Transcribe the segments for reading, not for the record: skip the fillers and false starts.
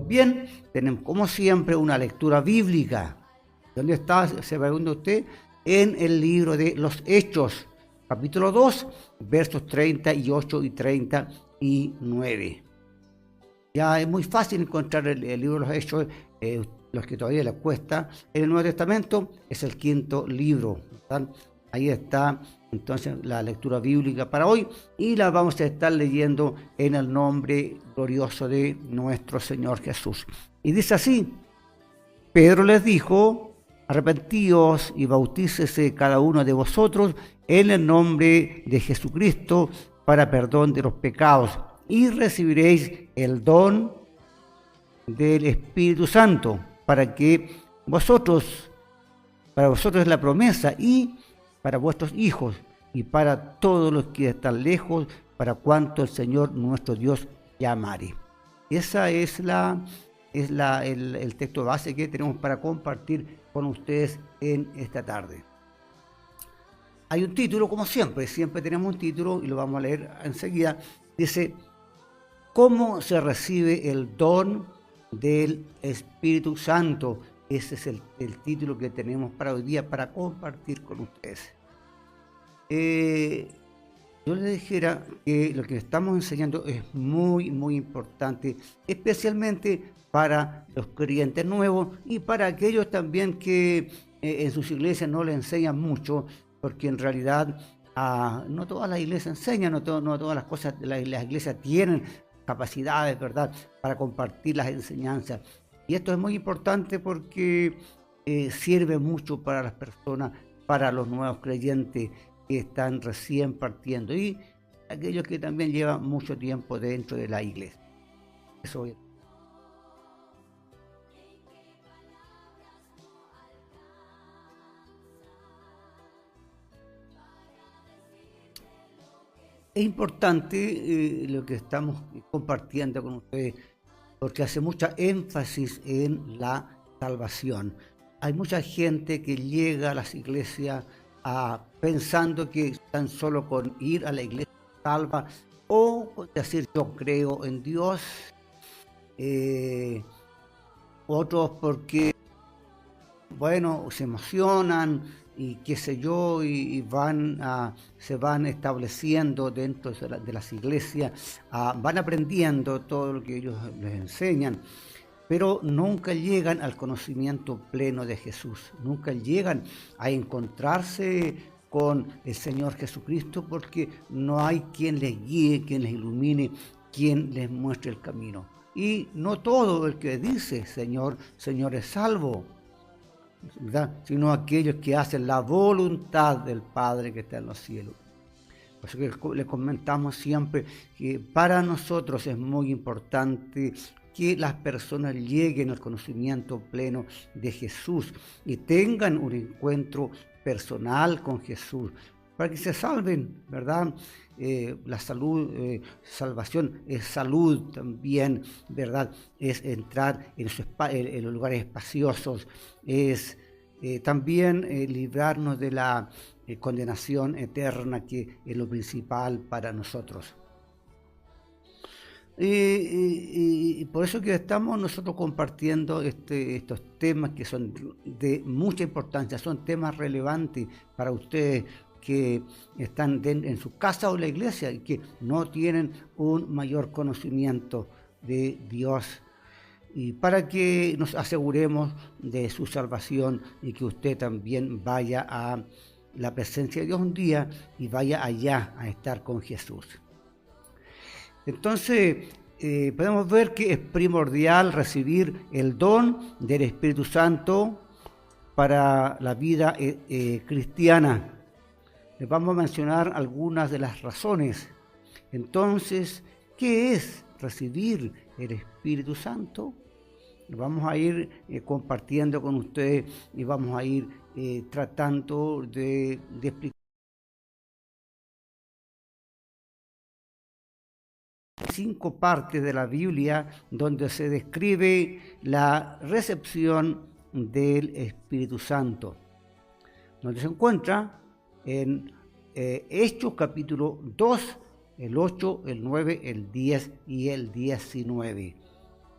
Bien, tenemos como siempre una lectura bíblica. ¿Dónde está? Se pregunta usted, en el libro de los Hechos, capítulo 2, versos 38 y 39. Ya es muy fácil encontrar el libro de los Hechos, los que todavía les cuesta. En el Nuevo Testamento es el quinto libro, ¿verdad? Ahí está entonces la lectura bíblica para hoy y la vamos a estar leyendo en el nombre glorioso de nuestro Señor Jesús. Y dice así: Pedro les dijo: arrepentíos y bautícese cada uno de vosotros en el nombre de Jesucristo para perdón de los pecados, y recibiréis el don del Espíritu Santo, para vosotros es la promesa, y para vuestros hijos, y para todos los que están lejos, para cuanto el Señor nuestro Dios llamare. Esa es el texto base que tenemos para compartir con ustedes en esta tarde. Hay un título, como siempre tenemos un título y lo vamos a leer enseguida. Dice: ¿cómo se recibe el don del Espíritu Santo? Ese es el título que tenemos para hoy día para compartir con ustedes. Yo les dijera que lo que estamos enseñando es muy, muy importante, especialmente para los creyentes nuevos y para aquellos también que en sus iglesias no le enseñan mucho, porque en realidad no todas las iglesias enseñan, no todas las cosas, las iglesias tienen capacidades, ¿verdad?, para compartir las enseñanzas. Y esto es muy importante porque sirve mucho para las personas, para los nuevos creyentes que están recién partiendo y aquellos que también llevan mucho tiempo dentro de la iglesia. Eso es. Es importante lo que estamos compartiendo con ustedes, porque hace mucha énfasis en la salvación. Hay mucha gente que llega a las iglesias pensando que tan solo con ir a la iglesia salva, o con decir yo creo en Dios. Otros porque, bueno, se emocionan y qué sé yo, y se van estableciendo dentro de las iglesias, van aprendiendo todo lo que ellos les enseñan, pero nunca llegan al conocimiento pleno de Jesús, nunca llegan a encontrarse con el Señor Jesucristo, porque no hay quien les guíe, quien les ilumine, quien les muestre el camino. Y no todo el que dice Señor, Señor es salvo, ¿verdad?, sino aquellos que hacen la voluntad del Padre que está en los cielos. Por eso que le comentamos siempre que para nosotros es muy importante que las personas lleguen al conocimiento pleno de Jesús y tengan un encuentro personal con Jesús, para que se salven, ¿verdad? La salvación es salud también, ¿verdad? Es entrar en los lugares espaciosos, es también librarnos de la condenación eterna, que es lo principal para nosotros. Y por eso que estamos nosotros compartiendo estos temas que son de mucha importancia, son temas relevantes para ustedes que están en su casa o en la iglesia y que no tienen un mayor conocimiento de Dios, y para que nos aseguremos de su salvación y que usted también vaya a la presencia de Dios un día y vaya allá a estar con Jesús. Entonces, podemos ver que es primordial recibir el don del Espíritu Santo para la vida cristiana. Les vamos a mencionar algunas de las razones. Entonces, ¿qué es recibir el Espíritu Santo? Vamos a ir compartiendo con ustedes y vamos a ir tratando de explicar 5 partes de la Biblia donde se describe la recepción del Espíritu Santo, donde se encuentra en Hechos capítulo 2, el 8, el 9, el 10 y el 19.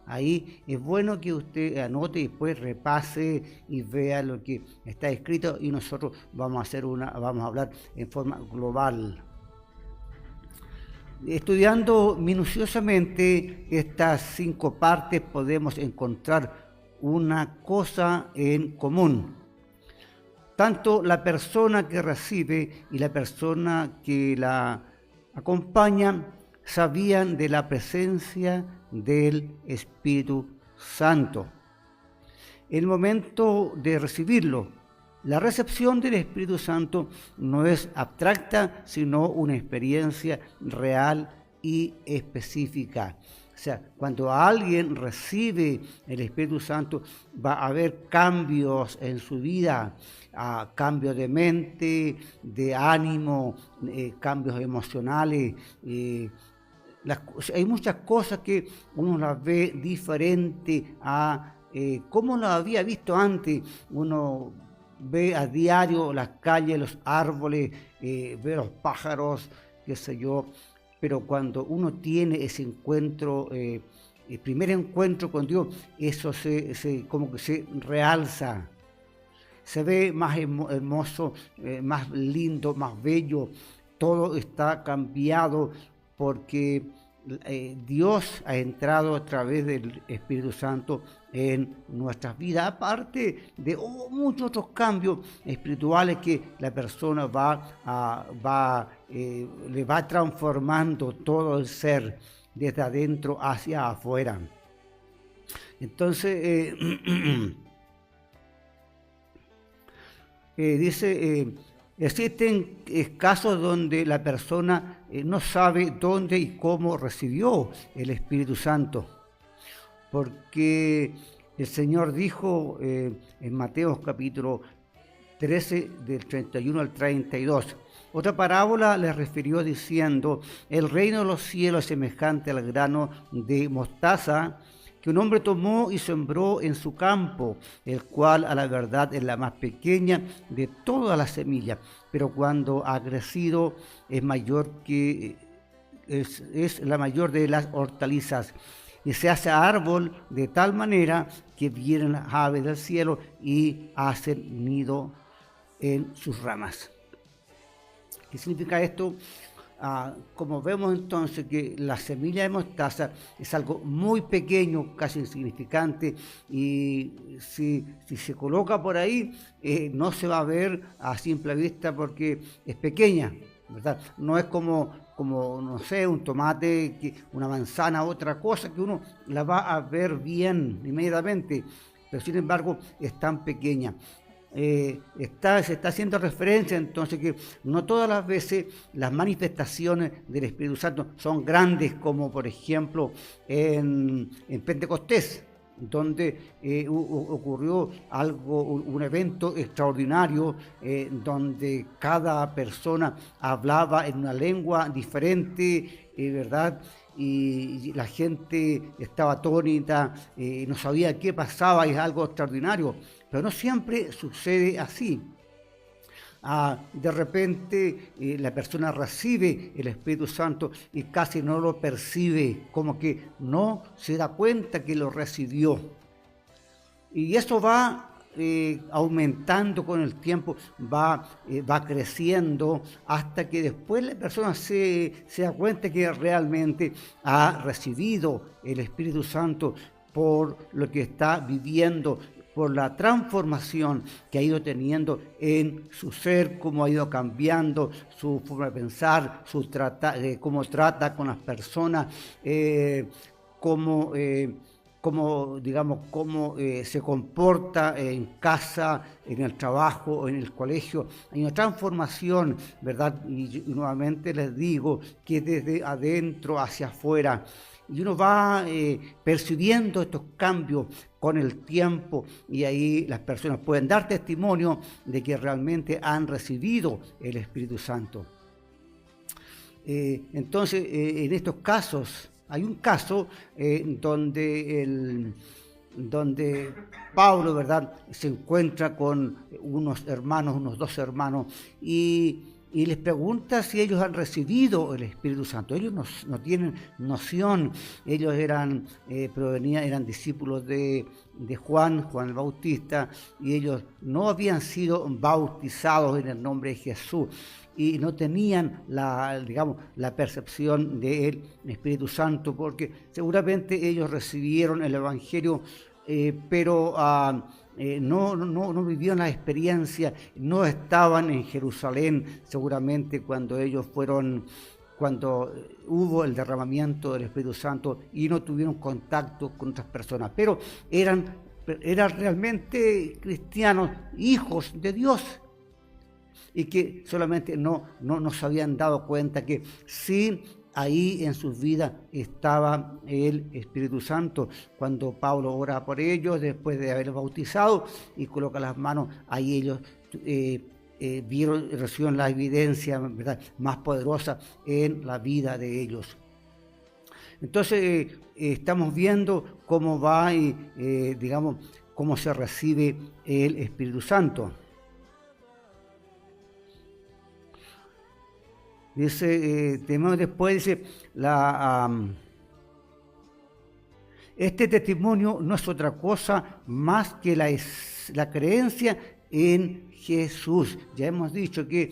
Ahí es bueno que usted anote y después repase y vea lo que está escrito, y nosotros vamos a hablar en forma global. Estudiando minuciosamente estas 5 partes podemos encontrar una cosa en común. Tanto la persona que recibe y la persona que la acompaña sabían de la presencia del Espíritu Santo. El momento de recibirlo, la recepción del Espíritu Santo no es abstracta, sino una experiencia real y específica. O sea, cuando alguien recibe el Espíritu Santo, va a haber cambios en su vida, cambios de mente, de ánimo, cambios emocionales. Hay muchas cosas que uno las ve diferente a como lo había visto antes. Uno ve a diario las calles, los árboles, ve los pájaros, qué sé yo. Pero cuando uno tiene ese encuentro, el primer encuentro con Dios, eso como que se realza, se ve más hermoso, más lindo, más bello, todo está cambiado porque Dios ha entrado a través del Espíritu Santo en nuestras vidas, aparte de muchos otros cambios espirituales que la persona le va transformando todo el ser desde adentro hacia afuera. Entonces, dice, existen casos donde la persona no sabe dónde y cómo recibió el Espíritu Santo, porque el Señor dijo en Mateo capítulo 13 del 31 al 32, otra parábola le refirió diciendo, el reino de los cielos es semejante al grano de mostaza que un hombre tomó y sembró en su campo, el cual a la verdad es la más pequeña de todas las semillas, pero cuando ha crecido es la mayor de las hortalizas, y se hace árbol de tal manera que vienen las aves del cielo y hacen nido en sus ramas. ¿Qué significa esto? Como vemos entonces que la semilla de mostaza es algo muy pequeño, casi insignificante, y si se coloca por ahí no se va a ver a simple vista porque es pequeña, ¿verdad? No es como no sé, un tomate, una manzana, otra cosa que uno la va a ver bien inmediatamente, pero sin embargo es tan pequeña. Se está haciendo referencia entonces que no todas las veces las manifestaciones del Espíritu Santo son grandes, como por ejemplo en Pentecostés, donde ocurrió un evento extraordinario, donde cada persona hablaba en una lengua diferente, ¿verdad? Y la gente estaba atónita, no sabía qué pasaba, es algo extraordinario, pero no siempre sucede así. De repente la persona recibe el Espíritu Santo y casi no lo percibe, como que no se da cuenta que lo recibió. Y eso va aumentando con el tiempo, va creciendo hasta que después la persona se da cuenta que realmente ha recibido el Espíritu Santo por lo que está viviendo, por la transformación que ha ido teniendo en su ser, cómo ha ido cambiando su forma de pensar, cómo trata con las personas, cómo se comporta en casa, en el trabajo, en el colegio. Hay una transformación, ¿verdad? Y nuevamente les digo que desde adentro hacia afuera. Y uno va percibiendo estos cambios con el tiempo, y ahí las personas pueden dar testimonio de que realmente han recibido el Espíritu Santo. Entonces, en estos casos, hay un caso donde Pablo, ¿verdad?, se encuentra con unos 2 hermanos, y y les pregunta si ellos han recibido el Espíritu Santo. Ellos no tienen noción. Ellos eran discípulos de Juan el Bautista, y ellos no habían sido bautizados en el nombre de Jesús y no tenían la percepción del Espíritu Santo, porque seguramente ellos recibieron el Evangelio, pero no vivieron la experiencia, no estaban en Jerusalén seguramente cuando hubo el derramamiento del Espíritu Santo, y no tuvieron contacto con otras personas, pero eran realmente cristianos, hijos de Dios, y que solamente no se habían dado cuenta que sí, ahí en sus vidas estaba el Espíritu Santo. Cuando Pablo ora por ellos, después de haberlos bautizado y coloca las manos, ahí ellos vieron y recibieron la evidencia, ¿verdad?, más poderosa en la vida de ellos. Entonces estamos viendo cómo va cómo se recibe el Espíritu Santo. Dice, después dice, este testimonio no es otra cosa más que la creencia en Jesús. Ya hemos dicho que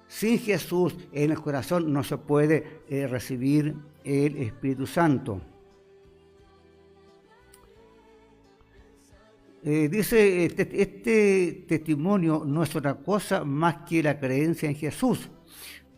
sin Jesús en el corazón no se puede recibir el Espíritu Santo. Dice, este testimonio no es otra cosa más que la creencia en Jesús.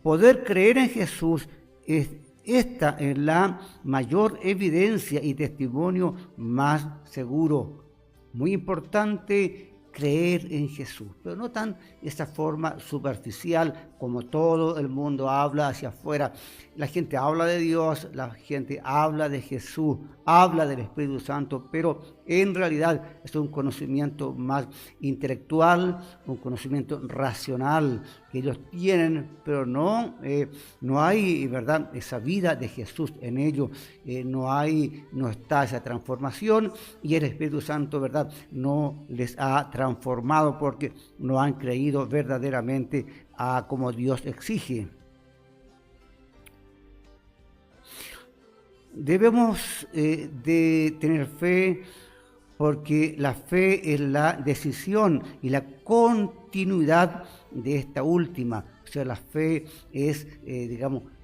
Poder creer en Jesús esta es la mayor evidencia y testimonio más seguro. Muy importante creer en Jesús, pero no tan esa forma superficial como todo el mundo habla hacia afuera. La gente habla de Dios, la gente habla de Jesús, habla del Espíritu Santo, pero en realidad es un conocimiento más intelectual, un conocimiento racional que ellos tienen, pero no hay, ¿verdad?, esa vida de Jesús en ellos, no está esa transformación, y el Espíritu Santo, ¿verdad?, no les ha transformado porque no han creído verdaderamente a como Dios exige. Debemos de tener fe, porque la fe es la decisión y la continuidad de esta última. O sea, la fe es,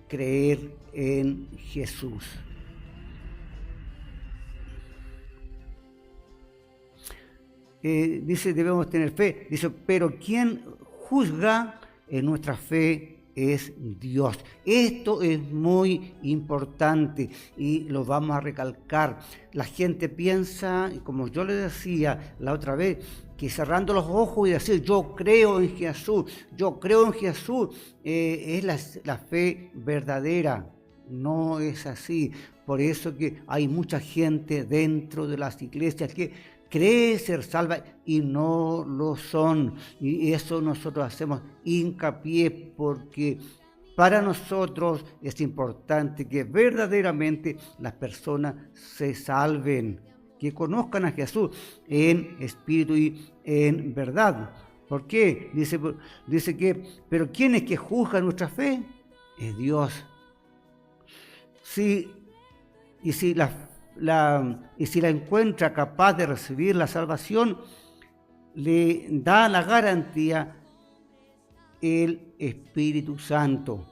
creer en Jesús. Dice, debemos tener fe. Dice, pero quien juzga en nuestra fe es Dios. Esto es muy importante y lo vamos a recalcar. La gente piensa, como yo le decía la otra vez, que cerrando los ojos y decir yo creo en Jesús, es la fe verdadera. No es así. Por eso que hay mucha gente dentro de las iglesias que cree ser salva y no lo son. Y eso nosotros hacemos hincapié, porque para nosotros es importante que verdaderamente las personas se salven, que conozcan a Jesús en espíritu y en verdad. ¿Por qué? Dice que, pero ¿quién es que juzga nuestra fe? Es Dios. Si la encuentra capaz de recibir la salvación, le da la garantía el Espíritu Santo,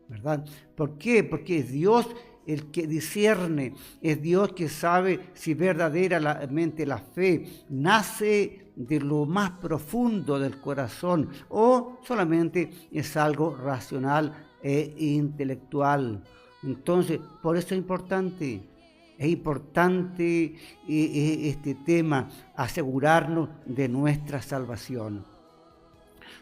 ¿verdad? ¿Por qué? Porque es Dios el que discierne, es Dios que sabe si verdaderamente la fe nace de lo más profundo del corazón o solamente es algo racional e intelectual. Entonces, por eso es importante este tema, asegurarnos de nuestra salvación.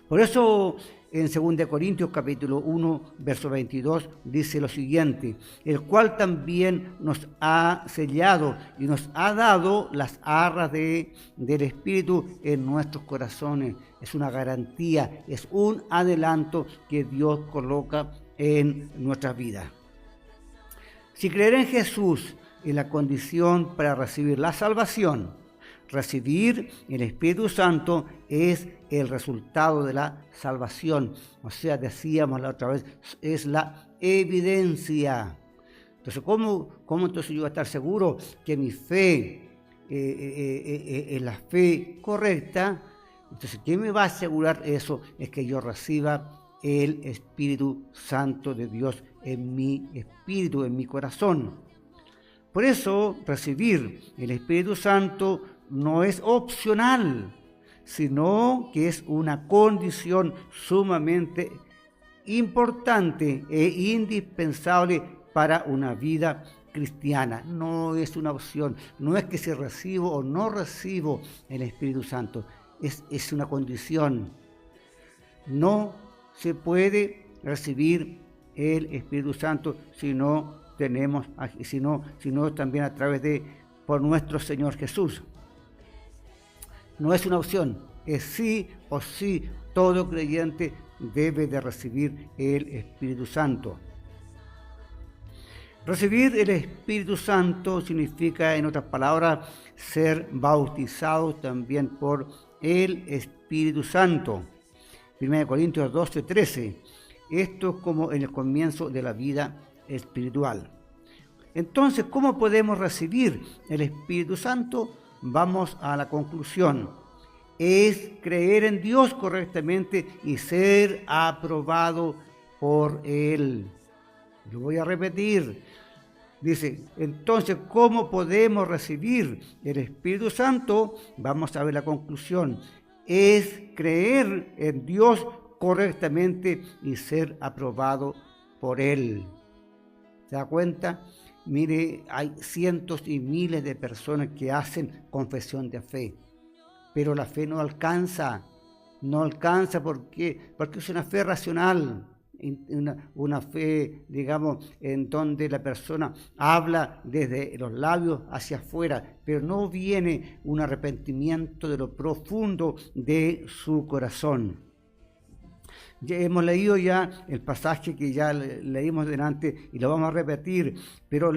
Por eso en 2 Corintios capítulo 1, verso 22, dice lo siguiente: el cual también nos ha sellado y nos ha dado las arras del Espíritu en nuestros corazones. Es una garantía, es un adelanto que Dios coloca en nuestras vidas. Si creer en Jesús es la condición para recibir la salvación, recibir el Espíritu Santo es el resultado de la salvación. O sea, decíamos la otra vez, es la evidencia. Entonces, ¿cómo entonces yo voy a estar seguro que mi fe es la fe correcta? Entonces, ¿qué me va a asegurar eso? Es que yo reciba el Espíritu Santo de Dios en mi espíritu, en mi corazón. Por eso, recibir el Espíritu Santo no es opcional, sino que es una condición sumamente importante e indispensable para una vida cristiana. No es una opción, no es que si recibo o no recibo el Espíritu Santo, es una condición. No se puede recibir el Espíritu Santo si no también a través por nuestro Señor Jesús. No es una opción, es sí o sí, todo creyente debe de recibir el Espíritu Santo. Recibir el Espíritu Santo significa, en otras palabras, ser bautizado también por el Espíritu Santo. 1 Corintios 12:13. Esto es como en el comienzo de la vida espiritual. Entonces, ¿cómo podemos recibir el Espíritu Santo? Vamos a la conclusión. Es creer en Dios correctamente y ser aprobado por Él. Yo voy a repetir. Dice, entonces, ¿cómo podemos recibir el Espíritu Santo? Vamos a ver la conclusión. Es creer en Dios correctamente y ser aprobado por Él. ¿Se da cuenta? Mire, hay cientos y miles de personas que hacen confesión de fe, pero la fe no alcanza. No alcanza porque es una fe racional, una fe, digamos, en donde la persona habla desde los labios hacia afuera, pero no viene un arrepentimiento de lo profundo de su corazón. Ya hemos leído ya el pasaje que ya leímos delante y lo vamos a repetir, pero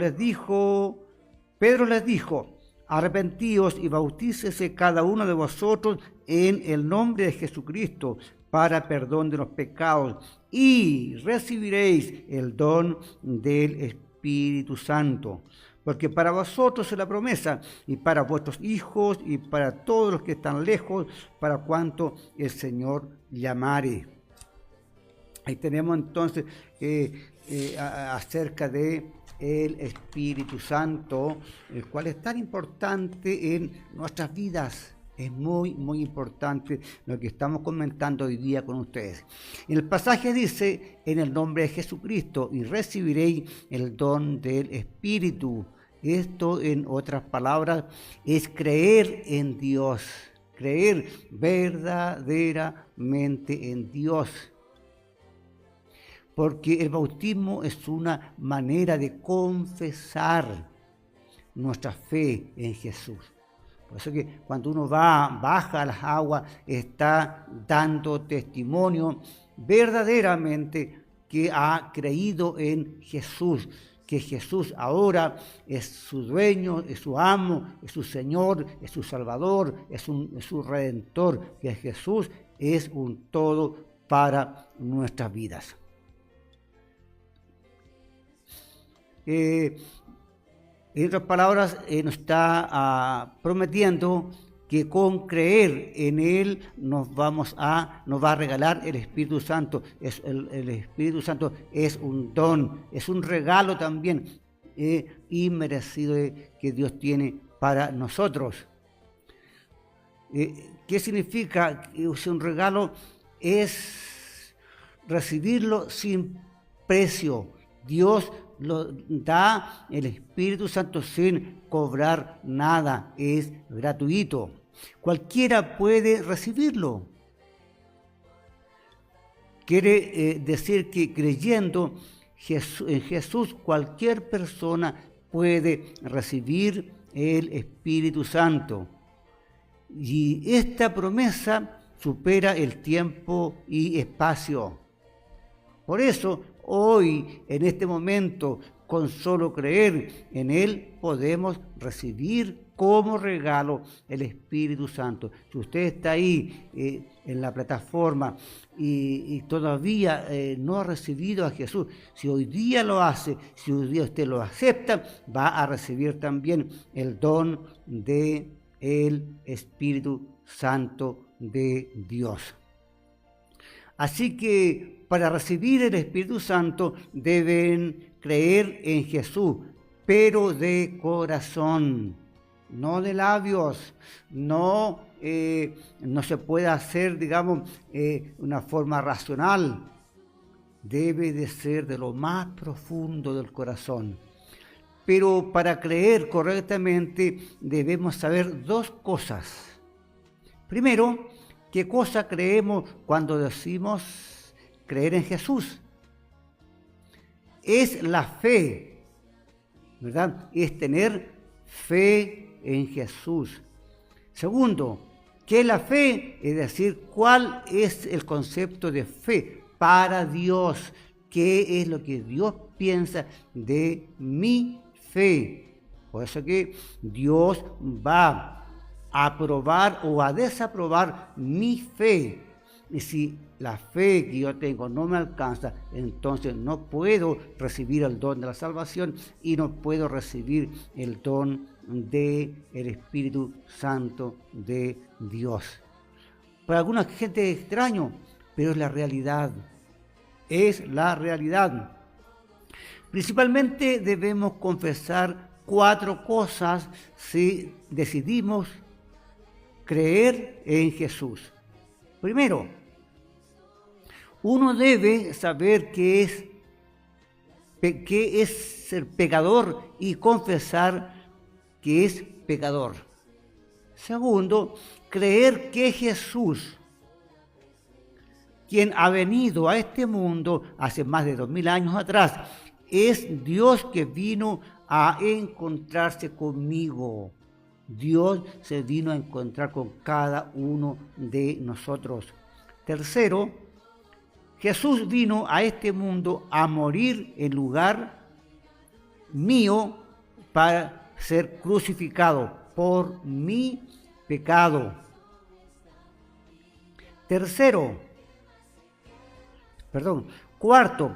Pedro les dijo, arrepentíos y bautícese cada uno de vosotros en el nombre de Jesucristo para perdón de los pecados y recibiréis el don del Espíritu Santo. Porque para vosotros es la promesa, y para vuestros hijos, y para todos los que están lejos, para cuanto el Señor llamare. Ahí tenemos entonces acerca de el Espíritu Santo, el cual es tan importante en nuestras vidas. Es muy, muy importante lo que estamos comentando hoy día con ustedes. El pasaje dice, en el nombre de Jesucristo, y recibiréis el don del Espíritu. Esto, en otras palabras, es creer en Dios, creer verdaderamente en Dios. Porque el bautismo es una manera de confesar nuestra fe en Jesús. Por eso que cuando uno baja a las aguas, está dando testimonio verdaderamente que ha creído en Jesús, que Jesús ahora es su dueño, es su amo, es su Señor, es su Salvador, es su Redentor, que Jesús es un todo para nuestras vidas. En otras palabras, nos está prometiendo que con creer en Él nos va a regalar el Espíritu Santo. El Espíritu Santo es un don, es un regalo también inmerecido que Dios tiene para nosotros. ¿Qué significa que es un regalo? Es recibirlo sin precio. Dios lo da el Espíritu Santo sin cobrar nada, es gratuito. Cualquiera puede recibirlo. Quiere decir que creyendo en Jesús, cualquier persona puede recibir el Espíritu Santo. Y esta promesa supera el tiempo y espacio. Por eso, hoy, en este momento, con solo creer en Él podemos recibir como regalo el Espíritu Santo. Si usted está ahí en la plataforma y todavía no ha recibido a Jesús, si hoy día lo hace, si hoy día usted lo acepta, va a recibir también el don de el Espíritu Santo de Dios. Así que para recibir el Espíritu Santo deben creer en Jesús, pero de corazón, no de labios. No se puede hacer, digamos, una forma racional. Debe de ser de lo más profundo del corazón. Pero para creer correctamente debemos saber dos cosas. Primero, ¿qué cosa creemos cuando decimos creer en Jesús? Es la fe, ¿verdad? Es tener fe en Jesús. Segundo, ¿qué es la fe? Es decir, ¿cuál es el concepto de fe para Dios? ¿Qué es lo que Dios piensa de mi fe? Por eso que Dios va a aprobar o a desaprobar mi fe. Y si la fe que yo tengo no me alcanza, entonces no puedo recibir el don de la salvación y no puedo recibir el don del Espíritu Santo de Dios. Para alguna gente es extraño, pero es la realidad. Es la realidad. Principalmente debemos confesar 4 cosas si decidimos creer en Jesús. Primero, uno debe saber qué es ser pecador y confesar que es pecador. Segundo, creer que Jesús, quien ha venido a este mundo hace más de 2000 años atrás, es Dios que vino a encontrarse conmigo. Dios se vino a encontrar con cada uno de nosotros. Tercero, Jesús vino a este mundo a morir en lugar mío para ser crucificado por mi pecado. Cuarto,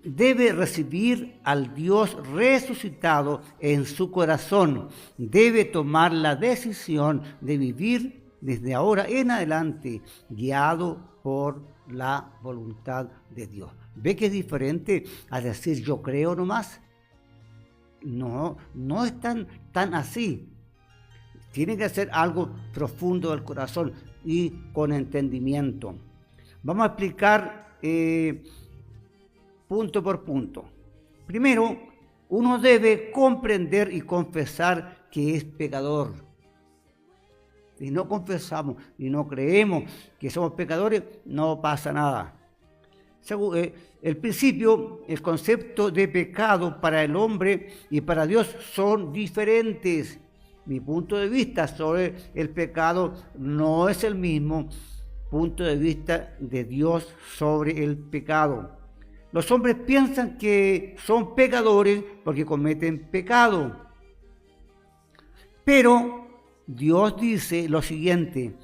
debe recibir al Dios resucitado en su corazón. Debe tomar la decisión de vivir desde ahora en adelante, guiado por la voluntad de Dios. ¿Ve que es diferente a decir yo creo nomás? No es tan así. Tiene que ser algo profundo del corazón y con entendimiento. Vamos a explicar punto por punto. Primero, uno debe comprender y confesar que es pecador. Si no confesamos y no creemos que somos pecadores, no pasa nada. El principio, el concepto de pecado para el hombre y para Dios son diferentes. Mi punto de vista sobre el pecado no es el mismo punto de vista de Dios sobre el pecado. Los hombres piensan que son pecadores porque cometen pecado. Pero Dios dice lo siguiente: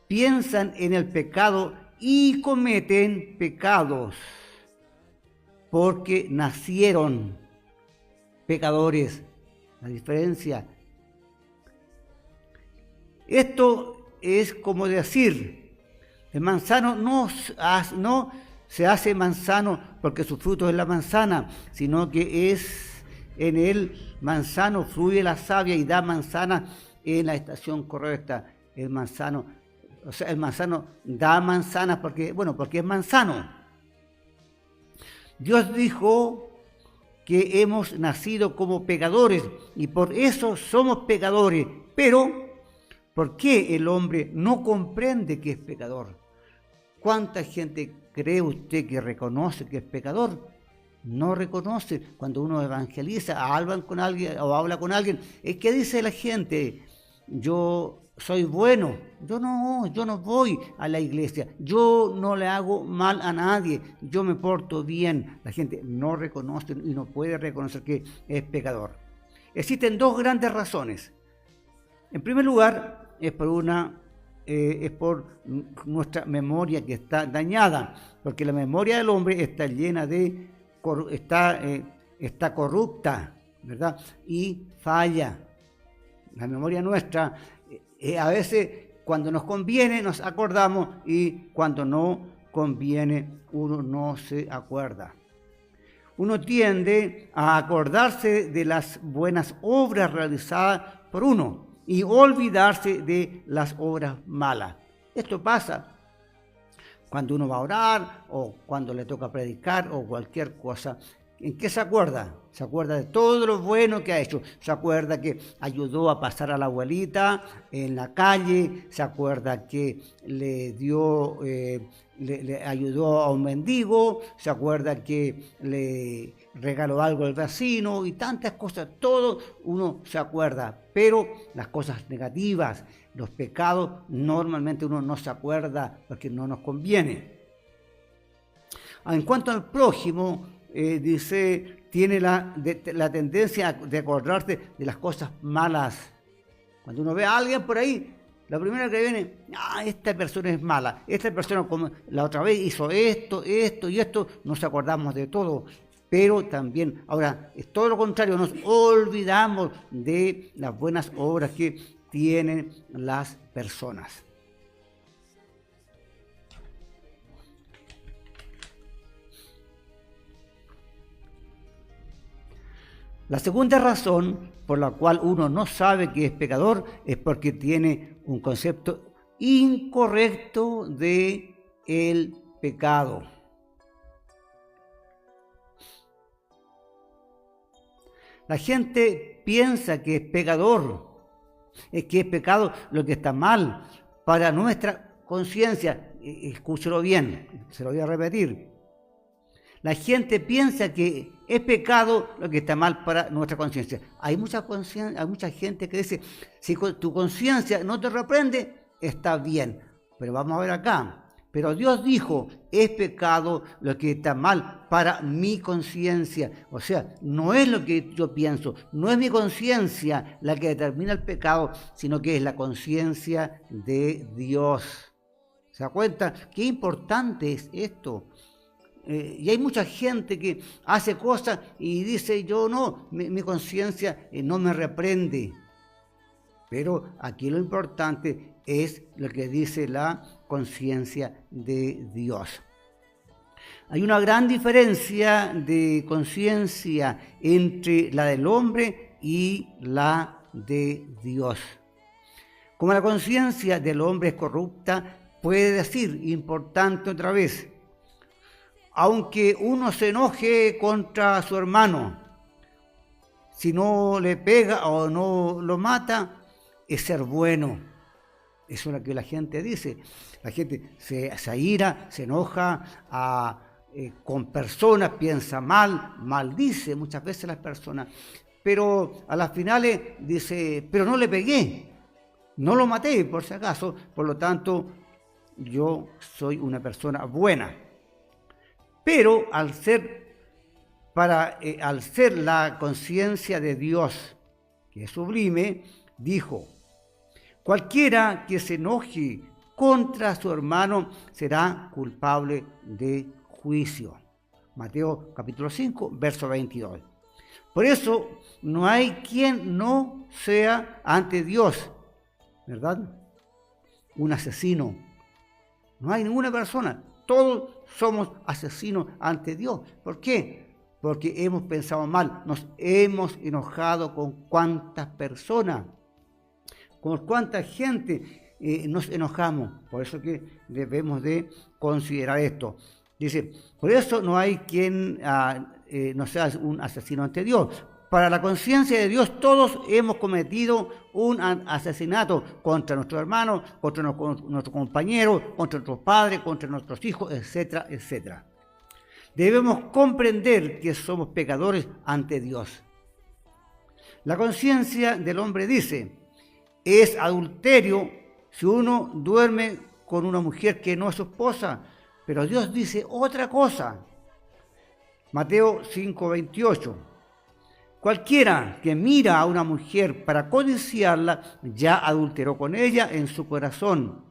piensan en el pecado y cometen pecados porque nacieron pecadores. La diferencia. Esto es como decir, el manzano no se hace manzano porque su fruto es la manzana, sino que es en el manzano fluye la savia y da manzana en la estación correcta. El manzano da manzanas porque es manzano. Dios dijo que hemos nacido como pecadores y por eso somos pecadores. Pero, ¿por qué el hombre no comprende que es pecador? ¿Cuánta gente cree usted que reconoce que es pecador? No reconoce. Cuando uno evangeliza, habla con alguien, ¿qué dice la gente? yo soy bueno, yo no voy a la iglesia, yo no le hago mal a nadie, yo me porto bien. La gente no reconoce y no puede reconocer que es pecador. Existen dos grandes razones. En primer lugar, es por nuestra memoria que está dañada, porque la memoria del hombre está llena de, está corrupta, ¿verdad? Y falla. La memoria nuestra, a veces cuando nos conviene nos acordamos y cuando no conviene uno no se acuerda. Uno tiende a acordarse de las buenas obras realizadas por uno y olvidarse de las obras malas. Esto pasa cuando uno va a orar o cuando le toca predicar o cualquier cosa. ¿En qué se acuerda? Se acuerda de todo lo bueno que ha hecho. Se acuerda que ayudó a pasar a la abuelita en la calle. Se acuerda que le ayudó a un mendigo. Se acuerda que le regaló algo al vecino y tantas cosas. Todo uno se acuerda. Pero las cosas negativas, los pecados, normalmente uno no se acuerda porque no nos conviene. En cuanto al prójimo, dice, tiene la tendencia de acordarse de las cosas malas. Cuando uno ve a alguien por ahí, la primera que viene, esta persona es mala, esta persona como la otra vez hizo esto y esto, nos acordamos de todo. Pero también, ahora, es todo lo contrario, nos olvidamos de las buenas obras que tienen las personas. La segunda razón por la cual uno no sabe que es pecador es porque tiene un concepto incorrecto de el pecado. La gente piensa que es pecador, es que es pecado lo que está mal para nuestra conciencia. Escúchelo bien, se lo voy a repetir. La gente piensa que es pecado lo que está mal para nuestra conciencia. Hay mucha gente que dice, si tu conciencia no te reprende, está bien. Pero vamos a ver acá. Pero Dios dijo, es pecado lo que está mal para mi conciencia. O sea, no es lo que yo pienso, no es mi conciencia la que determina el pecado, sino que es la conciencia de Dios. ¿Se da cuenta? Qué importante es esto. Y hay mucha gente que hace cosas y dice, yo no, mi conciencia no me reprende. Pero aquí lo importante es lo que dice la conciencia de Dios. Hay una gran diferencia de conciencia entre la del hombre y la de Dios. Como la conciencia del hombre es corrupta, puede decir, importante otra vez, aunque uno se enoje contra su hermano, si no le pega o no lo mata, es ser bueno. Eso es lo que la gente dice. La gente se aira, se enoja con personas, piensa mal, maldice muchas veces las personas. Pero a las finales dice, pero no le pegué, no lo maté por si acaso, por lo tanto yo soy una persona buena. Pero al ser la conciencia de Dios, que es sublime, dijo, cualquiera que se enoje contra su hermano será culpable de juicio. Mateo capítulo 5, verso 22. Por eso no hay quien no sea ante Dios, ¿verdad? Un asesino. No hay ninguna persona. Todos somos asesinos ante Dios. ¿Por qué? Porque hemos pensado mal, nos hemos enojado con cuántas personas, con cuánta gente nos enojamos. Por eso que debemos de considerar esto. Dice, por eso no hay quien no sea un asesino ante Dios. Para la conciencia de Dios, todos hemos cometido un asesinato contra nuestros hermanos, contra nuestros compañeros, contra nuestros padres, contra nuestros hijos, etcétera, etcétera. Debemos comprender que somos pecadores ante Dios. La conciencia del hombre dice, es adulterio si uno duerme con una mujer que no es su esposa. Pero Dios dice otra cosa. Mateo 5:28. Cualquiera que mira a una mujer para codiciarla, ya adulteró con ella en su corazón.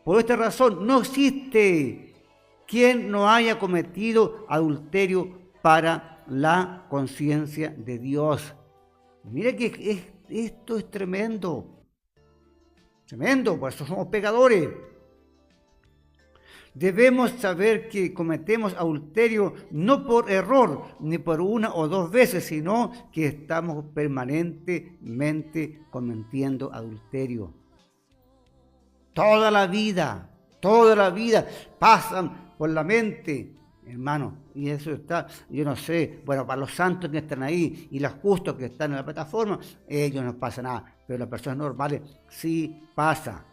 Por esta razón, no existe quien no haya cometido adulterio para la conciencia de Dios. Mire que esto es tremendo. Tremendo, por eso somos pecadores. Debemos saber que cometemos adulterio no por error, ni por una o dos veces, sino que estamos permanentemente cometiendo adulterio. Toda la vida pasan por la mente, hermano, y eso está, yo no sé, bueno, para los santos que están ahí y los justos que están en la plataforma, ellos no pasa nada, pero las personas normales sí pasa.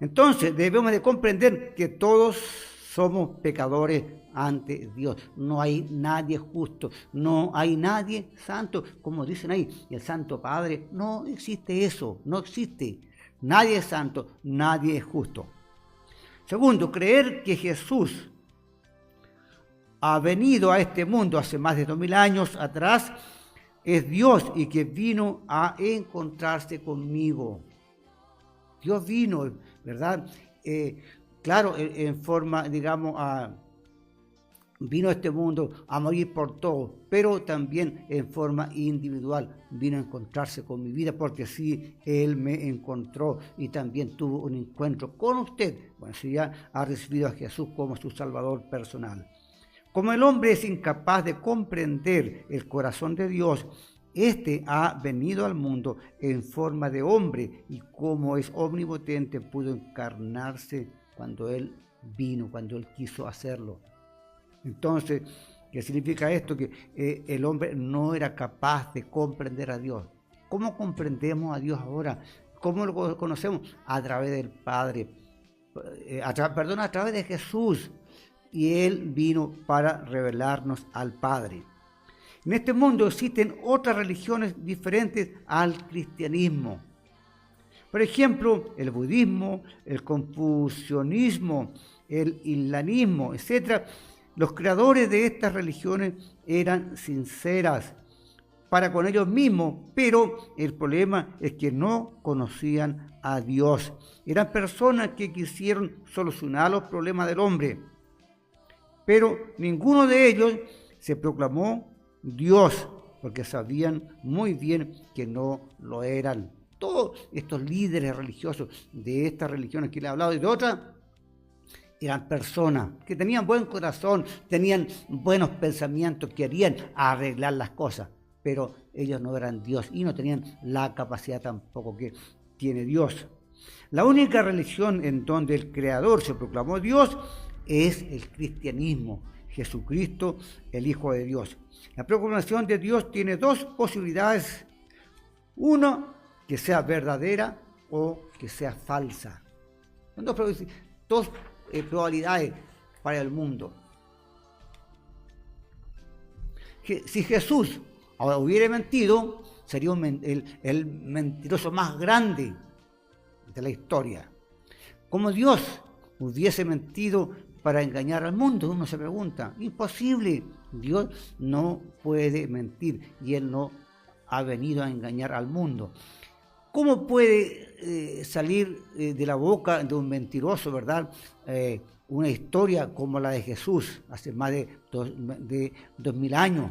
Entonces debemos de comprender que todos somos pecadores ante Dios. No hay nadie justo, no hay nadie santo, como dicen ahí, el Santo Padre. No existe eso, no existe. Nadie es santo, nadie es justo. Segundo, creer que Jesús ha venido a este mundo hace más de 2000 años atrás, es Dios y que vino a encontrarse conmigo. Dios vino, ¿verdad? Claro, en forma, digamos, vino a este mundo a morir por todos, pero también en forma individual vino a encontrarse con mi vida, porque sí, Él me encontró y también tuvo un encuentro con usted. Bueno, si ya ha recibido a Jesús como su Salvador personal. Como el hombre es incapaz de comprender el corazón de Dios, este ha venido al mundo en forma de hombre y como es omnipotente pudo encarnarse cuando Él vino, cuando Él quiso hacerlo. Entonces, ¿qué significa esto? Que el hombre no era capaz de comprender a Dios. ¿Cómo comprendemos a Dios ahora? ¿Cómo lo conocemos? A través del Padre, a través de Jesús. Y Él vino para revelarnos al Padre. En este mundo existen otras religiones diferentes al cristianismo. Por ejemplo, el budismo, el confucianismo, el islamismo, etc. Los creadores de estas religiones eran sinceras para con ellos mismos, pero el problema es que no conocían a Dios. Eran personas que quisieron solucionar los problemas del hombre, pero ninguno de ellos se proclamó Dios, porque sabían muy bien que no lo eran. Todos estos líderes religiosos de estas religiones que le he hablado y de otras, eran personas que tenían buen corazón, tenían buenos pensamientos, querían arreglar las cosas, pero ellos no eran Dios y no tenían la capacidad tampoco que tiene Dios. La única religión en donde el Creador se proclamó Dios es el cristianismo. Jesucristo, el Hijo de Dios. La proclamación de Dios tiene dos posibilidades. Una, que sea verdadera o que sea falsa. Son dos probabilidades para el mundo. Si Jesús hubiera mentido, sería el mentiroso más grande de la historia. Como Dios hubiese mentido para engañar al mundo, uno se pregunta, imposible, Dios no puede mentir y Él no ha venido a engañar al mundo. ¿Cómo puede salir de la boca de un mentiroso, verdad, una historia como la de Jesús hace más de 2000 años,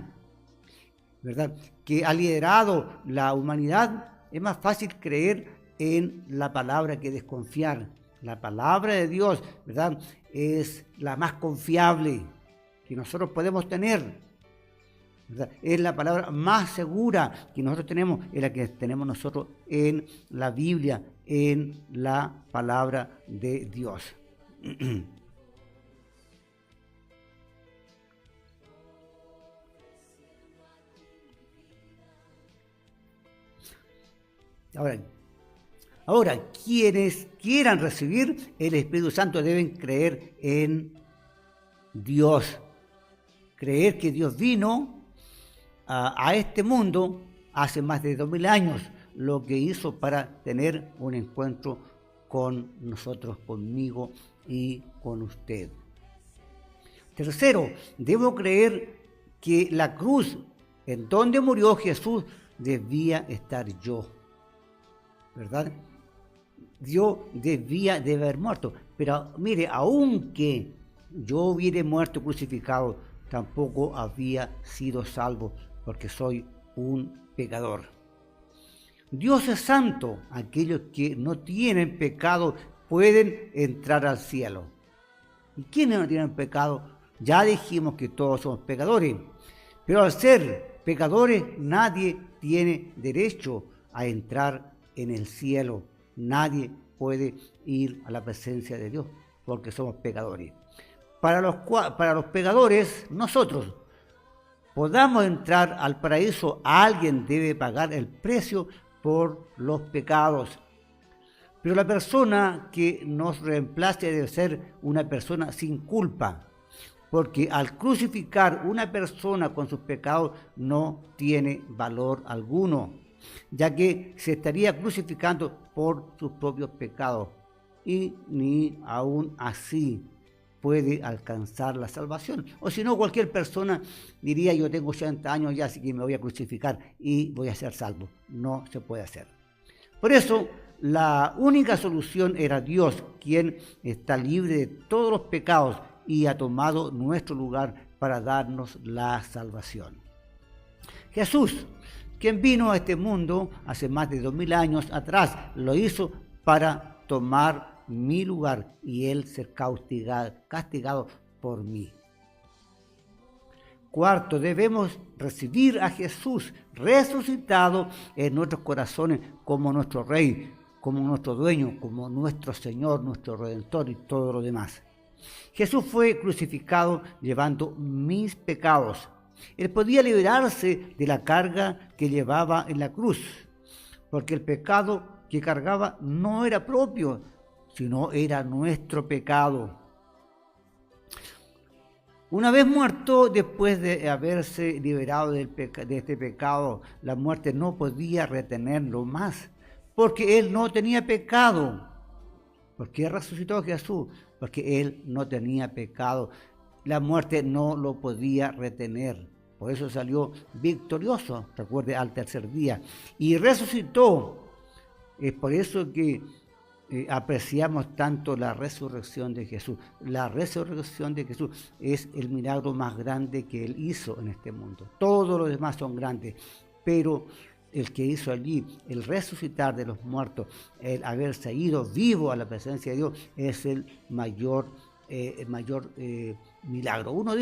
verdad, que ha liderado la humanidad? Es más fácil creer en la palabra que desconfiar. La palabra de Dios, ¿verdad?, es la más confiable que nosotros podemos tener, ¿verdad? Es la palabra más segura que nosotros tenemos, es la que tenemos nosotros en la Biblia, en la palabra de Dios. Ahora, quienes quieran recibir el Espíritu Santo deben creer en Dios. Creer que Dios vino a este mundo hace más de 2000 años, lo que hizo para tener un encuentro con nosotros, conmigo y con usted. Tercero, debo creer que la cruz en donde murió Jesús debía estar yo, ¿verdad? Yo debía de haber muerto, pero mire, aunque yo hubiera muerto crucificado, tampoco había sido salvo, porque soy un pecador. Dios es santo, aquellos que no tienen pecado pueden entrar al cielo. ¿Y quiénes no tienen pecado? Ya dijimos que todos somos pecadores, pero al ser pecadores nadie tiene derecho a entrar en el cielo. Nadie puede ir a la presencia de Dios porque somos pecadores. Para los pecadores, nosotros podamos entrar al paraíso, alguien debe pagar el precio por los pecados. Pero la persona que nos reemplace debe ser una persona sin culpa, porque al crucificar una persona con sus pecados no tiene valor alguno, ya que se estaría crucificando por sus propios pecados y ni aún así puede alcanzar la salvación. O si no, cualquier persona diría: yo tengo 80 años ya, así que me voy a crucificar y voy a ser salvo. No se puede hacer. Por eso, la única solución era Dios, quien está libre de todos los pecados y ha tomado nuestro lugar para darnos la salvación. Jesús, quien vino a este mundo hace más de 2000 años atrás, lo hizo para tomar mi lugar y él ser castigado por mí. Cuarto, debemos recibir a Jesús resucitado en nuestros corazones como nuestro Rey, como nuestro Dueño, como nuestro Señor, nuestro Redentor y todo lo demás. Jesús fue crucificado llevando mis pecados. Él podía liberarse de la carga que llevaba en la cruz, porque el pecado que cargaba no era propio, sino era nuestro pecado. Una vez muerto, después de haberse liberado de este pecado, la muerte no podía retenerlo más, porque él no tenía pecado. ¿Por qué resucitó Jesús? Porque él no tenía pecado. La muerte no lo podía retener. Por eso salió victorioso, recuerde, al tercer día. Y resucitó. Es por eso que apreciamos tanto la resurrección de Jesús. La resurrección de Jesús es el milagro más grande que él hizo en este mundo. Todos los demás son grandes, pero el que hizo allí, el resucitar de los muertos, el haberse ido vivo a la presencia de Dios, es el mayor milagro. Uno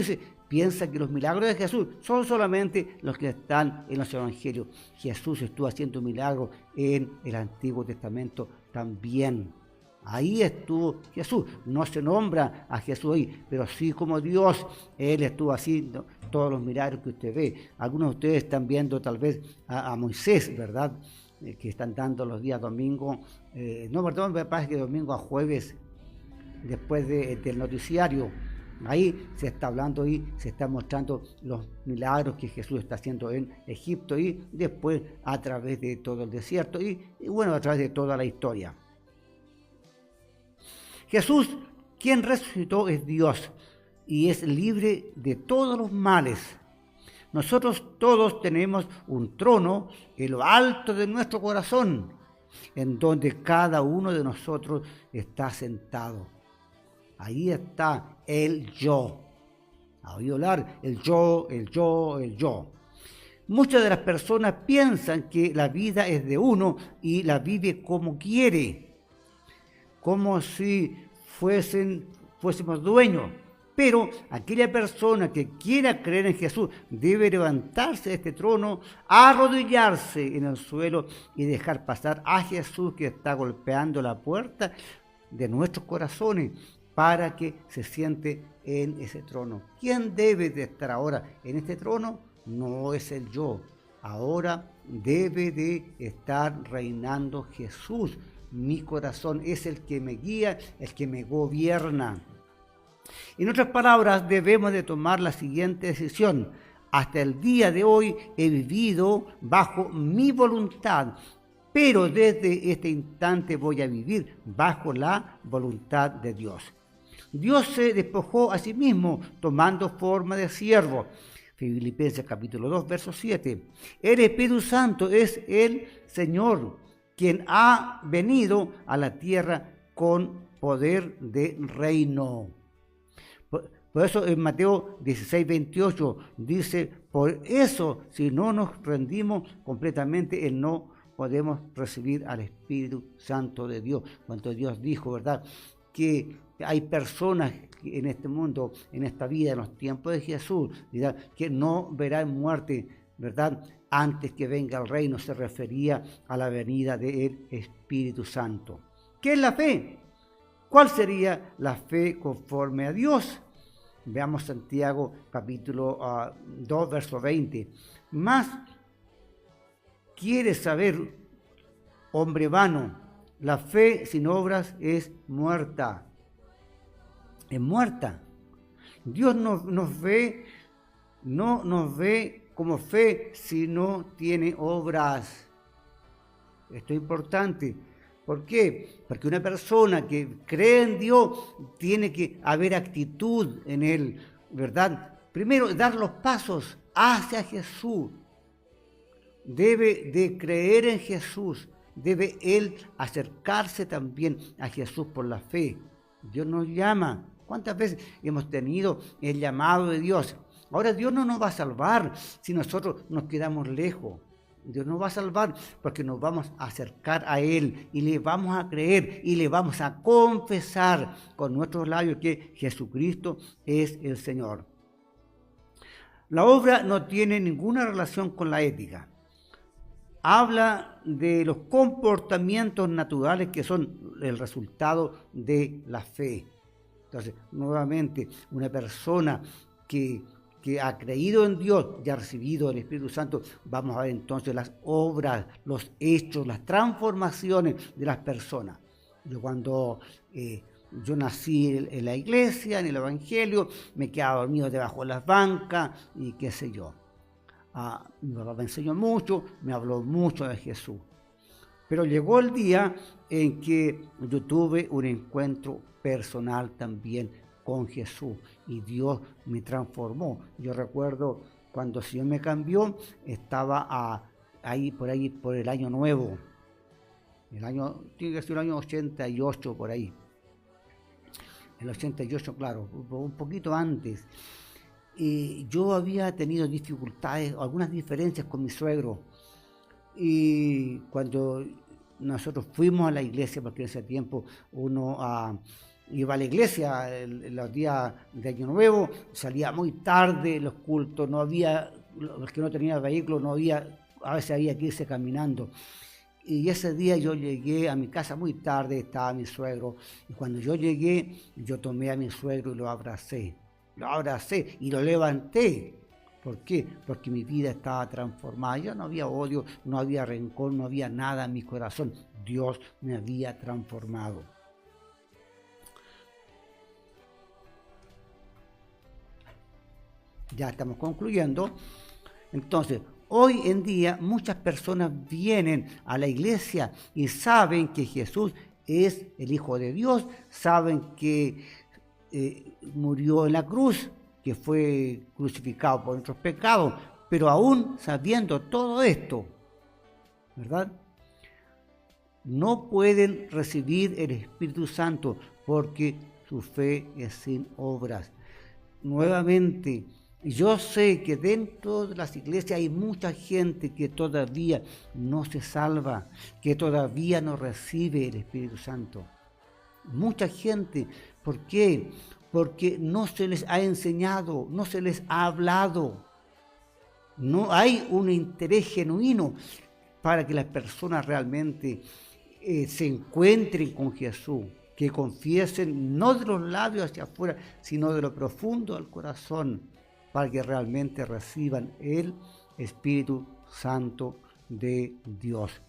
piensa que los milagros de Jesús son solamente los que están en los evangelios. Jesús estuvo haciendo milagros en el Antiguo Testamento también. Ahí estuvo Jesús. No se nombra a Jesús ahí, pero sí como Dios, él estuvo haciendo todos los milagros que usted ve. Algunos de ustedes están viendo tal vez a Moisés, ¿verdad? Que están dando los días domingo, me parece que domingo a jueves, después del noticiario. Ahí se está hablando y se está mostrando los milagros que Jesús está haciendo en Egipto y después a través de todo el desierto y bueno, a través de toda la historia. Jesús, quien resucitó, es Dios y es libre de todos los males. Nosotros todos tenemos un trono en lo alto de nuestro corazón, en donde cada uno de nosotros está sentado. Ahí está el yo. ¿Ha oído hablar? El yo, el yo, el yo. Muchas de las personas piensan que la vida es de uno y la vive como quiere, como si fuésemos dueños. Pero aquella persona que quiera creer en Jesús debe levantarse de este trono, arrodillarse en el suelo y dejar pasar a Jesús que está golpeando la puerta de nuestros corazones para que se siente en ese trono. ¿Quién debe de estar ahora en este trono? No es el yo. Ahora debe de estar reinando Jesús. Mi corazón es el que me guía, el que me gobierna. En otras palabras, debemos de tomar la siguiente decisión: hasta el día de hoy he vivido bajo mi voluntad, pero desde este instante voy a vivir bajo la voluntad de Dios. Dios se despojó a sí mismo tomando forma de siervo. Filipenses capítulo 2, verso 7. El Espíritu Santo es el Señor, quien ha venido a la tierra con poder de reino. Por eso en Mateo 16, 28 dice, por eso si no nos rendimos completamente, no podemos recibir al Espíritu Santo de Dios. Cuando Dios dijo, ¿verdad?, que hay personas en este mundo, en esta vida, en los tiempos de Jesús, ¿verdad?, que no verán muerte, ¿verdad?, antes que venga el reino. Se refería a la venida del Espíritu Santo. ¿Qué es la fe? ¿Cuál sería la fe conforme a Dios? Veamos Santiago capítulo 2, verso 20. Más quieres saber, hombre vano, la fe sin obras es muerta. Es muerta. Dios no nos ve como fe si no tiene obras. Esto es importante. ¿Por qué? Porque una persona que cree en Dios tiene que haber actitud en él, ¿verdad? Primero, dar los pasos hacia Jesús. Debe de creer en Jesús. Debe él acercarse también a Jesús por la fe. Dios nos llama. ¿Cuántas veces hemos tenido el llamado de Dios? Ahora Dios no nos va a salvar si nosotros nos quedamos lejos. Dios nos va a salvar porque nos vamos a acercar a Él y le vamos a creer y le vamos a confesar con nuestros labios que Jesucristo es el Señor. La obra no tiene ninguna relación con la ética. Habla de los comportamientos naturales que son el resultado de la fe. Entonces, nuevamente, una persona que ha creído en Dios y ha recibido el Espíritu Santo, vamos a ver entonces las obras, los hechos, las transformaciones de las personas. Yo yo nací en la iglesia, en el Evangelio, me quedaba dormido debajo de las bancas y qué sé yo. Mi papá me enseñó mucho, me habló mucho de Jesús. Pero llegó el día en que yo tuve un encuentro personal también con Jesús y Dios me transformó. Yo recuerdo cuando el Señor me cambió, estaba por el año nuevo. Tiene que ser el año 88 por ahí. El 88, claro, un poquito antes. Y yo había tenido dificultades, algunas diferencias con mi suegro. Y cuando nosotros fuimos a la iglesia, porque en ese tiempo uno iba a la iglesia los días de Año Nuevo, salía muy tarde los cultos, no había, los que no tenían vehículo, a veces había que irse caminando. Y ese día yo llegué a mi casa muy tarde, estaba mi suegro, y cuando yo llegué, yo tomé a mi suegro y lo abracé y lo levanté. ¿Por qué? Porque mi vida estaba transformada. Ya no había odio, no había rencor, no había nada en mi corazón. Dios me había transformado. Ya estamos concluyendo. Entonces, hoy en día muchas personas vienen a la iglesia y saben que Jesús es el Hijo de Dios, saben que murió en la cruz, que fue crucificado por nuestros pecados, pero aún sabiendo todo esto, ¿verdad?, no pueden recibir el Espíritu Santo porque su fe es sin obras. Nuevamente, yo sé que dentro de las iglesias hay mucha gente que todavía no se salva, que todavía no recibe el Espíritu Santo. Mucha gente. ¿Por qué? Porque no se les ha enseñado, no se les ha hablado. No hay un interés genuino para que las personas realmente se encuentren con Jesús, que confiesen no de los labios hacia afuera, sino de lo profundo del corazón, para que realmente reciban el Espíritu Santo de Dios.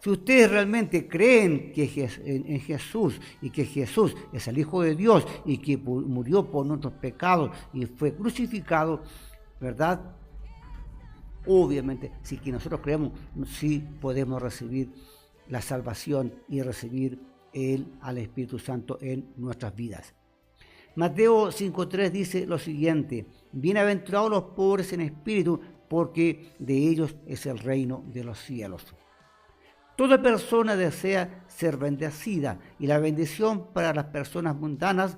Si ustedes realmente creen que en Jesús y que Jesús es el Hijo de Dios y que murió por nuestros pecados y fue crucificado, ¿verdad? Obviamente, si que nosotros creemos, sí podemos recibir la salvación y recibir al Espíritu Santo en nuestras vidas. Mateo 5.3 dice lo siguiente: bienaventurados los pobres en espíritu, porque de ellos es el reino de los cielos. Toda persona desea ser bendecida, y la bendición para las personas mundanas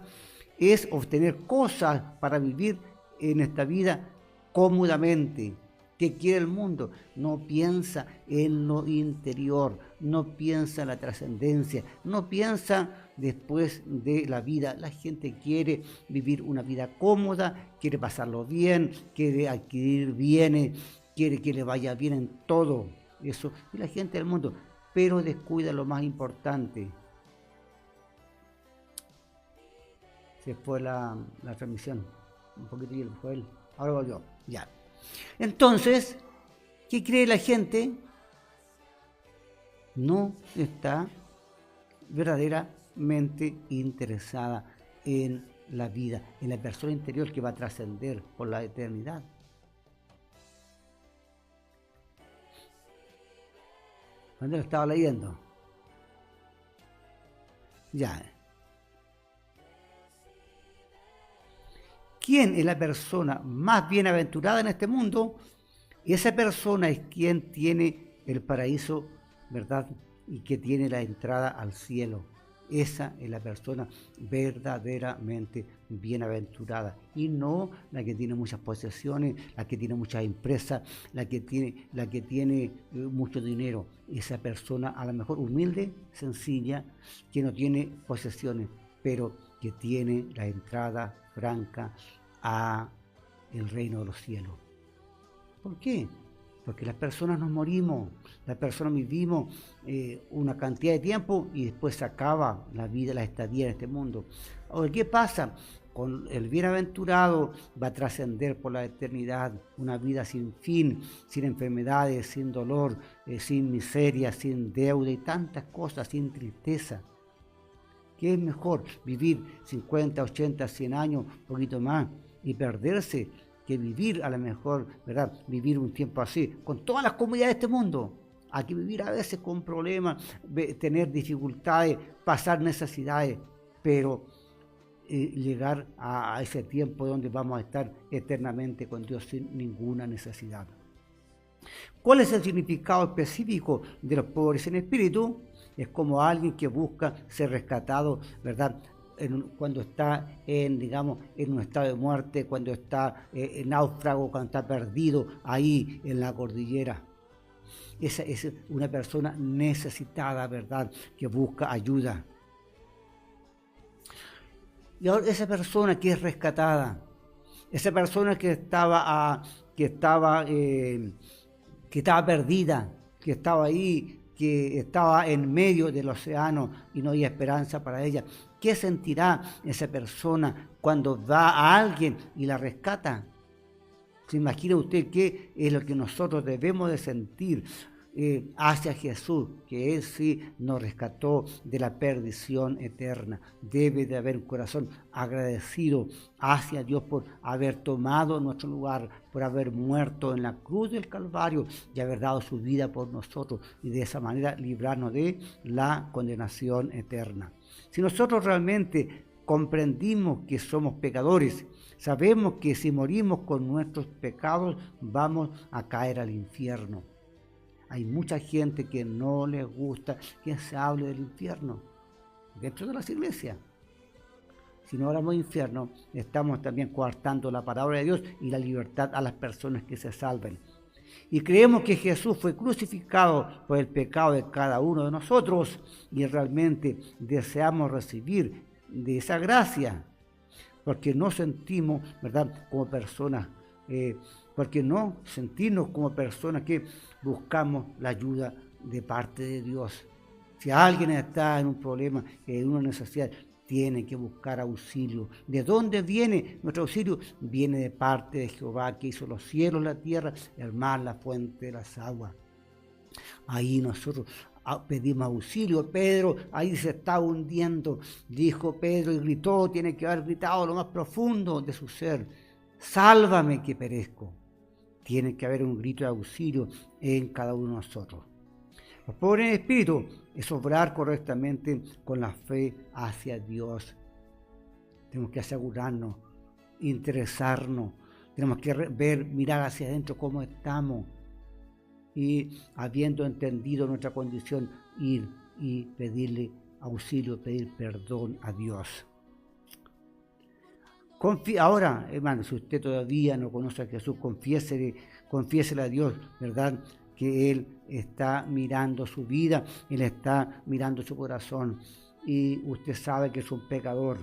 es obtener cosas para vivir en esta vida cómodamente. ¿Qué quiere el mundo? No piensa en lo interior, no piensa en la trascendencia, no piensa después de la vida. La gente quiere vivir una vida cómoda, quiere pasarlo bien, quiere adquirir bienes, quiere que le vaya bien en todo eso. Y la gente del mundo, pero descuida lo más importante. Se fue la transmisión, un poquito y fue él. Ahora volvió, ya. Entonces, ¿qué cree la gente? No está verdaderamente interesada en la vida, en la persona interior que va a trascender por la eternidad. ¿Dónde lo estaba leyendo? Ya. ¿Quién es la persona más bienaventurada en este mundo? Esa persona es quien tiene el paraíso, ¿verdad? Y que tiene la entrada al cielo. Esa es la persona verdaderamente bienaventurada. Y no la que tiene muchas posesiones, la que tiene muchas empresas, la que tiene mucho dinero. Esa persona a lo mejor humilde, sencilla, que no tiene posesiones, pero que tiene la entrada franca a el reino de los cielos. ¿Por qué? Porque las personas nos morimos, las personas vivimos una cantidad de tiempo y después se acaba la vida, la estadía en este mundo. Ahora, ¿qué pasa? Con el bienaventurado va a trascender por la eternidad, una vida sin fin, sin enfermedades, sin dolor, sin miseria, sin deuda y tantas cosas, sin tristeza. ¿Qué es mejor? Vivir 50, 80, 100 años, un poquito más, y perderse, que vivir a lo mejor, ¿verdad? Vivir un tiempo así, con todas las comodidades de este mundo. Hay que vivir a veces con problemas, tener dificultades, pasar necesidades, pero llegar a ese tiempo donde vamos a estar eternamente con Dios sin ninguna necesidad. ¿Cuál es el significado específico de los pobres en espíritu? Es como alguien que busca ser rescatado, ¿verdad? Cuando está digamos, en un estado de muerte, cuando está en náufrago, cuando está perdido ahí en la cordillera. Esa es una persona necesitada, ¿verdad? Que busca ayuda. Y ahora esa persona que es rescatada, esa persona que estaba perdida, que estaba ahí, que estaba en medio del océano y no había esperanza para ella. ¿Qué sentirá esa persona cuando va a alguien y la rescata? ¿Se imagina usted qué es lo que nosotros debemos de sentir hacia Jesús, que Él sí nos rescató de la perdición eterna? Debe de haber un corazón agradecido hacia Dios por haber tomado nuestro lugar, por haber muerto en la cruz del Calvario y haber dado su vida por nosotros y de esa manera librarnos de la condenación eterna. Si nosotros realmente comprendimos que somos pecadores, sabemos que si morimos con nuestros pecados vamos a caer al infierno. Hay mucha gente que no les gusta que se hable del infierno dentro de las iglesias. Si no hablamos de infierno, estamos también coartando la palabra de Dios y la libertad a las personas que se salven. Y creemos que Jesús fue crucificado por el pecado de cada uno de nosotros y realmente deseamos recibir de esa gracia, porque no sentimos, ¿verdad?, como personas, porque no sentirnos como personas que buscamos la ayuda de parte de Dios. Si alguien está en un problema, en una necesidad, tiene que buscar auxilio. ¿De dónde viene nuestro auxilio? Viene de parte de Jehová, que hizo los cielos, la tierra, el mar, la fuente de las aguas. Ahí nosotros pedimos auxilio. Pedro ahí se está hundiendo, dijo Pedro y gritó, tiene que haber gritado lo más profundo de su ser: sálvame que perezco. Tiene que haber un grito de auxilio en cada uno de nosotros. Los pobres en espíritu es obrar correctamente con la fe hacia Dios. Tenemos que asegurarnos, interesarnos, tenemos que ver, mirar hacia adentro cómo estamos, y habiendo entendido nuestra condición, ir y pedirle auxilio, pedir perdón a Dios. Ahora, hermano, si usted todavía no conoce a Jesús, confiésele a Dios, ¿verdad?, que Él está mirando su vida, Él está mirando su corazón, y usted sabe que es un pecador,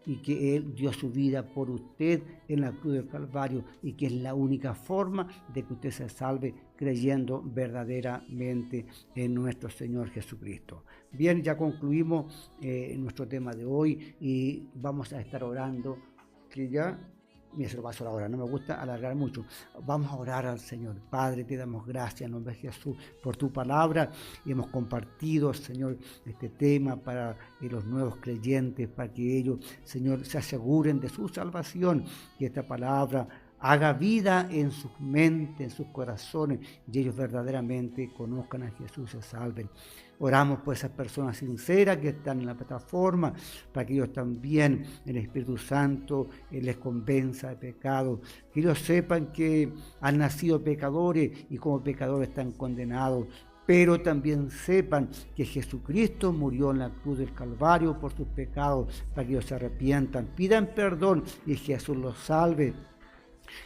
y que Él dio su vida por usted en la cruz del Calvario, y que es la única forma de que usted se salve, creyendo verdaderamente en nuestro Señor Jesucristo. Bien, ya concluimos nuestro tema de hoy, y vamos a estar orando, que ya... Mira, se lo paso ahora, no me gusta alargar mucho. Vamos a orar al Señor. Padre, te damos gracias en nombre de Jesús por tu palabra, y hemos compartido, Señor, este tema para los nuevos creyentes, para que ellos, Señor, se aseguren de su salvación, y esta palabra haga vida en sus mentes, en sus corazones, y ellos verdaderamente conozcan a Jesús y se salven. Oramos por esas personas sinceras que están en la plataforma, para que ellos también, el Espíritu Santo, les convenza de pecado, que ellos sepan que han nacido pecadores y como pecadores están condenados, pero también sepan que Jesucristo murió en la cruz del Calvario por sus pecados, para que ellos se arrepientan, pidan perdón y Jesús los salve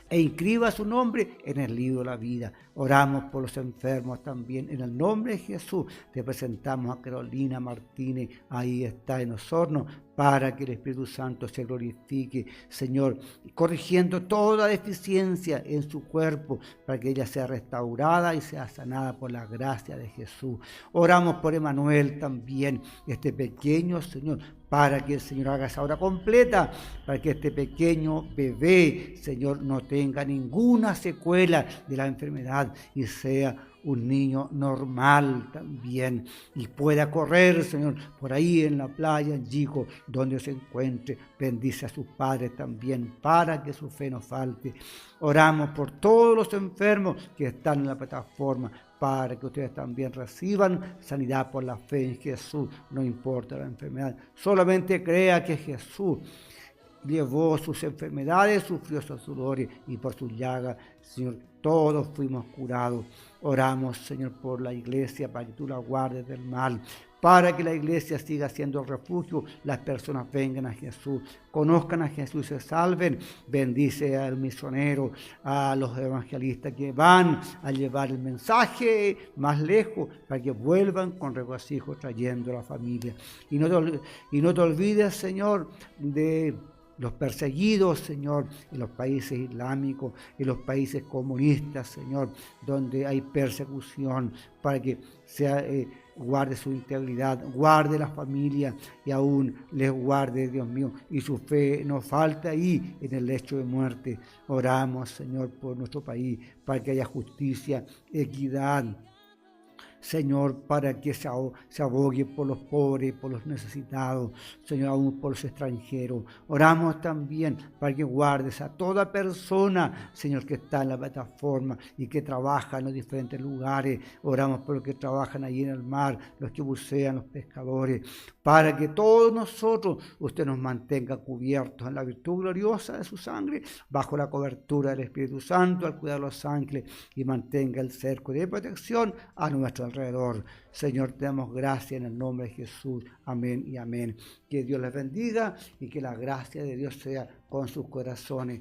e inscriba su nombre en el libro de la vida. Oramos por los enfermos también. En el nombre de Jesús te presentamos a Carolina Martínez, ahí está en Osorno, para que el Espíritu Santo se glorifique, Señor, corrigiendo toda deficiencia en su cuerpo, para que ella sea restaurada y sea sanada por la gracia de Jesús. Oramos por Emanuel también, este pequeño, Señor, para que el Señor haga esa obra completa, para que este pequeño bebé, Señor, no tenga ninguna secuela de la enfermedad y sea un niño normal también, y pueda correr, Señor, por ahí en la playa, en Yico, donde se encuentre. Bendice a sus padres también, para que su fe no falte. Oramos por todos los enfermos que están en la plataforma, para que ustedes también reciban sanidad por la fe en Jesús, no importa la enfermedad. Solamente crea que Jesús llevó sus enfermedades, sufrió sus dolores, y por sus llagas, Señor, todos fuimos curados. Oramos, Señor, por la iglesia, para que tú la guardes del mal, para que la iglesia siga siendo refugio, las personas vengan a Jesús, conozcan a Jesús y se salven. Bendice al misionero, a los evangelistas que van a llevar el mensaje más lejos, para que vuelvan con regocijo trayendo a la familia. Y no te olvides, Señor, de los perseguidos, Señor, en los países islámicos, en los países comunistas, Señor, donde hay persecución, para que guarde su integridad, guarde la familia, y aún les guarde, Dios mío, y su fe no falta ahí en el lecho de muerte. Oramos, Señor, por nuestro país, para que haya justicia, equidad, Señor, para que se abogue por los pobres, por los necesitados, Señor, aún por los extranjeros. Oramos también para que guardes a toda persona, Señor, que está en la plataforma y que trabaja en los diferentes lugares. Oramos por los que trabajan allí en el mar, los que bucean, los pescadores, para que todos nosotros, usted nos mantenga cubiertos en la virtud gloriosa de su sangre, bajo la cobertura del Espíritu Santo, al cuidar los ángeles, y mantenga el cerco de protección a nuestro alrededor. Señor, te damos gracias en el nombre de Jesús. Amén y amén. Que Dios les bendiga y que la gracia de Dios sea con sus corazones.